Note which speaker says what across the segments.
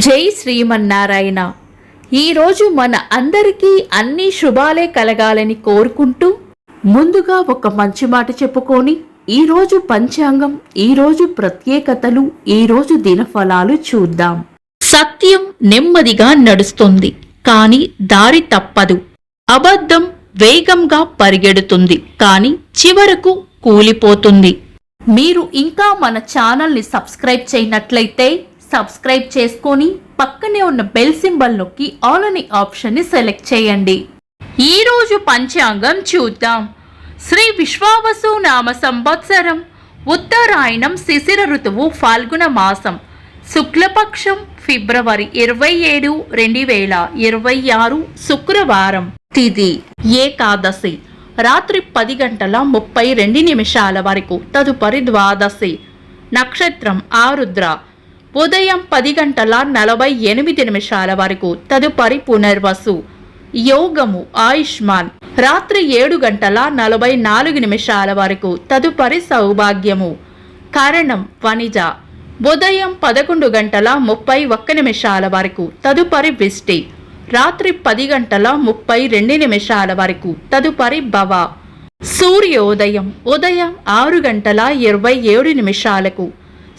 Speaker 1: జై శ్రీమన్నారాయణ. ఈరోజు మన అందరికీ అన్ని శుభాలే కలగాలని కోరుకుంటూ ముందుగా ఒక మంచి మాట చెప్పుకొని ఈరోజు పంచాంగం, ఈరోజు ప్రత్యేకతలు, ఈరోజు దినఫలాలు చూద్దాం. సత్యం నెమ్మదిగా నడుస్తుంది, కాని దారి తప్పదు. అబద్ధం వేగంగా పరిగెడుతుంది, కాని చివరకు కూలిపోతుంది. మీరు ఇంకా మన ఛానల్ని సబ్స్క్రైబ్ చేయనట్లయితే సబ్స్క్రైబ్ చేసుకొని పక్కనే ఉన్న బెల్ సింబల్ నొక్కి ఆల్ అనే ఆప్షన్ ని సెలెక్ట్ చేయండి. ఈ రోజు పంచాంగం చూద్దాం. శ్రీ విశ్వావసు నామ సంవత్సరం, ఉత్తరాయణం, శిశిర ఋతువు, ఫాల్గుణ మాసం, శుక్లపక్షం, ఫిబ్రవరి 27, 2026, శుక్రవారం. తిథి ఏకాదశి, రాత్రి 10:32 వరకు. తదుపరి ద్వాదశి. నక్షత్రం ఆరుద్ర, ఉదయం 10:48 వరకు. తదుపరి పునర్వసు. యోగము ఆయుష్మాన్, రాత్రి 7:44 వరకు. తదుపరి సౌభాగ్యము. కరణం వనిజ, ఉదయం 11:31 వరకు. తదుపరి విష్టి, రాత్రి 10:32 వరకు. తదుపరి భవ. సూర్యోదయం ఉదయం 6:27.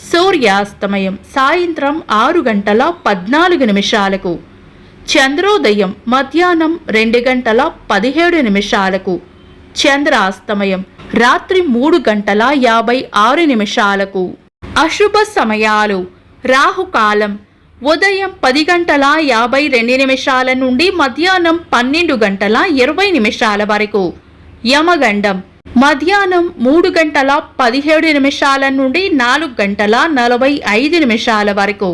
Speaker 1: సూర్యాస్తమయం సాయంత్రం 6:14. చంద్రోదయం మధ్యాహ్నం 2:17. చంద్రాస్తమయం రాత్రి 3:56. అశుభ సమయాలు. రాహుకాలం ఉదయం 10:52 నుండి మధ్యాహ్నం 12:20 వరకు. యమగండం మధ్యాహ్నం 3:17 నుండి 4:45 వరకు.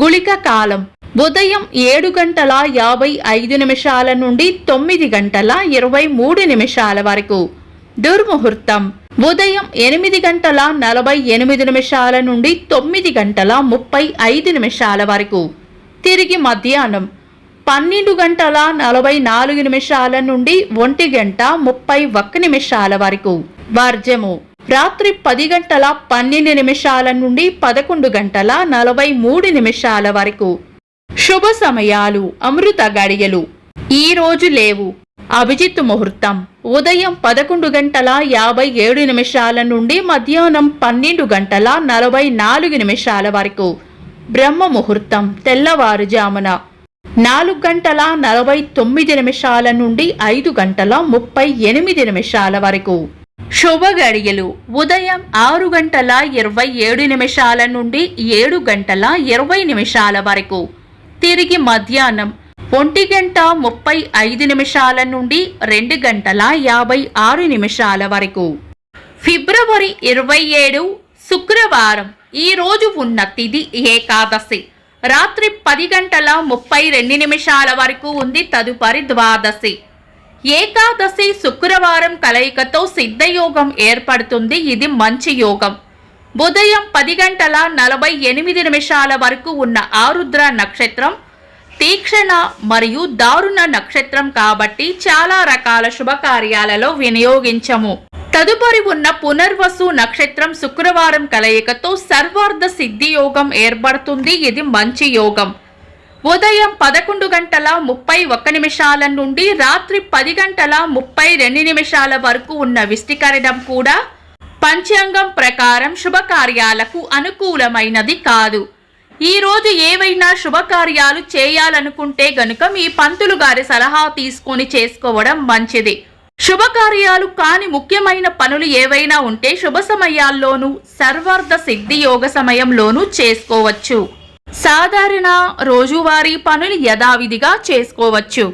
Speaker 1: గుళిక కాలం ఉదయం 7:55 నుండి 9:23 వరకు. దుర్ముహూర్తం ఉదయం 8:48 నుండి 9:35 వరకు. తిరిగి మధ్యాహ్నం 12:44 నుండి 1:31 వరకు. వర్జము రాత్రి 10:12 నుండి 11:43 వరకు. శుభ సమయాలు, అమృత గడియలు ఈ రోజు లేవు. అభిజిత్ ముహూర్తం ఉదయం 11:57 నుండి మధ్యాహ్నం 12:44 వరకు. బ్రహ్మ ముహూర్తం తెల్లవారుజామున 4:49 నుండి 5:38 వరకు. శుభ గడియలు ఉదయం 6:27 నుండి 7:20 వరకు. తిరిగి మధ్యాహ్నం 1:35 నుండి 2:56 వరకు. ఫిబ్రవరి 27, శుక్రవారం. ఈ రోజు ఉన్న తిథి ఏకాదశి, రాత్రి 10:32 వరకు ఉంది. తదుపరి ద్వాదశి. ఏకాదశి శుక్రవారం కలయికతో సిద్ధయోగం ఏర్పడుతుంది. ఇది మంచి యోగం. ఉదయం 10:48 వరకు ఉన్న ఆరుద్ర నక్షత్రం తీక్షణ మరియు దారుణ నక్షత్రం కాబట్టి చాలా రకాల శుభకార్యాలలో వినియోగించము. తదుపరి ఉన్న పునర్వసు నక్షత్రం శుక్రవారం కలయికతో సర్వార్థ సిద్ధి యోగం ఏర్పడుతుంది. ఇది మంచి యోగం. ఉదయం 11:31 నుండి రాత్రి 10:32 వరకు ఉన్న విష్టికరణం కూడా పంచాంగం ప్రకారం శుభకార్యాలకు అనుకూలమైనది కాదు. ఈ రోజు ఏవైనా శుభకార్యాలు చేయాలనుకుంటే గనుక మీ పంతులు గారి సలహా తీసుకొని చేసుకోవడం మంచిది. శుభకార్యాలు కాని ముఖ్యమైన పనులు ఏవైనా ఉంటే శుభ సమయాల్లోనూ సర్వార్థ సిద్ధి యోగ సమయంలోనూ చేసుకోవచ్చు. సాధారణ రోజువారీ పనులు యథావిధిగా చేసుకోవచ్చు.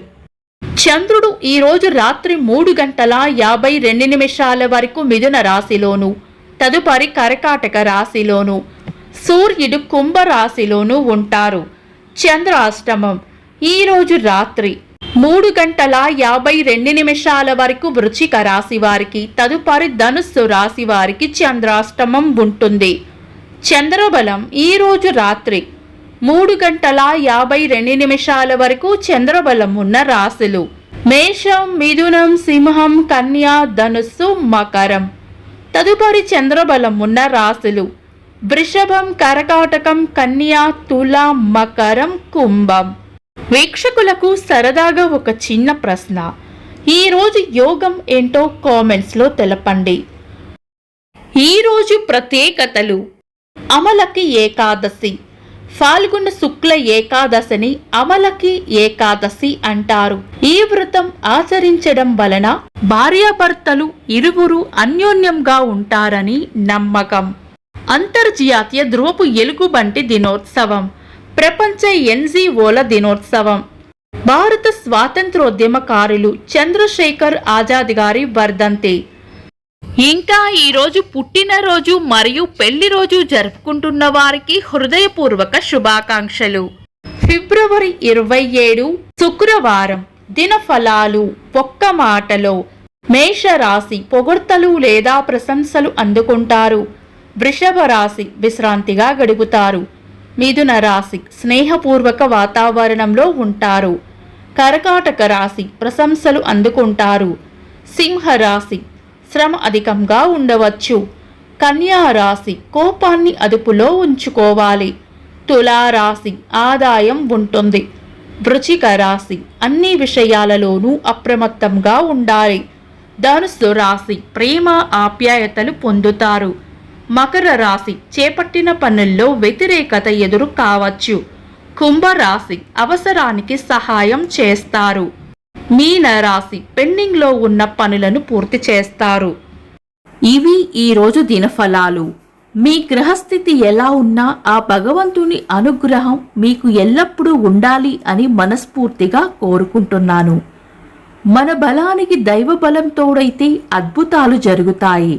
Speaker 1: చంద్రుడు ఈ రోజు రాత్రి 3:52 వరకు మిథున రాశిలోను, తదుపరి కర్కాటక రాశిలోను, సూర్యుడు కుంభ రాశిలోను ఉంటారు. చంద్రాష్టమం ఈ రోజు రాత్రి 3:52 వరకు వృశ్చిక రాశి వారికి, తదుపరి ధనుస్సు రాశి వారికి చంద్రాష్టమం ఉంటుంది. చంద్రబలం ఈ రోజు రాత్రి 3:52 వరకు చంద్రబలం ఉన్న రాశులు మేషం, మిథునం, సింహం, కన్య, ధనుస్సు, మకరం. తదుపరి చంద్రబలం ఉన్న రాశులు వృషభం, కర్కాటకం, కన్యా, తుల, మకరం, కుంభం. వీక్షకులకు సరదాగా ఒక చిన్న ప్రశ్న. ఈరోజు యోగం ఏంటో కామెంట్స్లో తెలపండి. ఈరోజు ప్రత్యేకతలు: అమలకి ఏకాదశి. ఫాల్గుణ శుక్ల ఏకాదశిని అమలకి ఏకాదశి అంటారు. ఈ వ్రతం ఆచరించడం వలన భార్యాభర్తలు ఇరువురు అన్యోన్యంగా ఉంటారని నమ్మకం. అంతర్జాతీయ ధ్రువపు ఎలుగుబంటి దినోత్సవం, ప్రపంచ ఎన్జిఓల దినోత్సవం, భారత స్వాతంత్రోద్యమకారులు చంద్రశేఖర్ ఆజాద్ గారి వర్ధంతి. ఇంకా ఈరోజు పుట్టినరోజు మరియు పెళ్లి రోజు జరుపుకుంటున్న వారికి హృదయపూర్వక శుభాకాంక్షలు. ఫిబ్రవరి 27 శుక్రవారం. దినఫలాలు. ఒక్క మాటలో మేషరాశి పొగడ్తలు లేదా ప్రశంసలు అందుకుంటారు. వృషభ రాశి విశ్రాంతిగా గడుపుతారు. మిథున రాశి స్నేహపూర్వక వాతావరణంలో ఉంటారు. కర్కాటక రాశి ప్రశంసలు అందుకుంటారు. సింహరాశి శ్రమ అధికంగా ఉండవచ్చు. కన్యా రాశి కోపాన్ని అదుపులో ఉంచుకోవాలి. తులారాశి ఆదాయం ఉంటుంది. వృశ్చిక రాశి అన్ని విషయాలలోనూ అప్రమత్తంగా ఉండాలి. ధనుస్సు రాశి ప్రేమ ఆప్యాయతలు పొందుతారు. మకర రాశి చేపట్టిన పనుల్లో వ్యతిరేకత ఎదురు కావచ్చు. కుంభరాశి అవసరానికి సహాయం చేస్తారు. మీన రాశి పెండింగ్లో ఉన్న పనులను పూర్తి చేస్తారు. ఇవి ఈరోజు దినఫలాలు. మీ గ్రహస్థితి ఎలా ఉన్నా ఆ భగవంతుని అనుగ్రహం మీకు ఎల్లప్పుడూ ఉండాలి అని మనస్ఫూర్తిగా కోరుకుంటున్నాను. మన బలానికి దైవ బలం తోడైతే అద్భుతాలు జరుగుతాయి.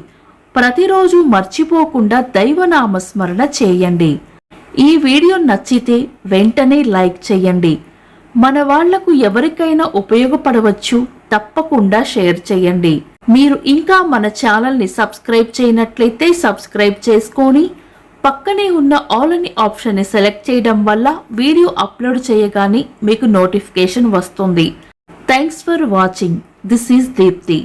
Speaker 1: ప్రతిరోజు మర్చిపోకుండా దైవనామస్మరణ చేయండి. ఈ వీడియో నచ్చితే వెంటనే లైక్ చేయండి. మన వాళ్లకు ఎవరికైనా ఉపయోగపడవచ్చు. తప్పకుండా షేర్ చేయండి. మీరు ఇంకా మన ఛానల్ని సబ్స్క్రైబ్ చేయనట్లయితే సబ్స్క్రైబ్ చేసుకొని పక్కనే ఉన్న ఆల్ అని ఆప్షన్ని సెలెక్ట్ చేయడం వల్ల వీడియో అప్లోడ్ చేయగానే మీకు నోటిఫికేషన్ వస్తుంది. Thanks for watching. This is Deepti.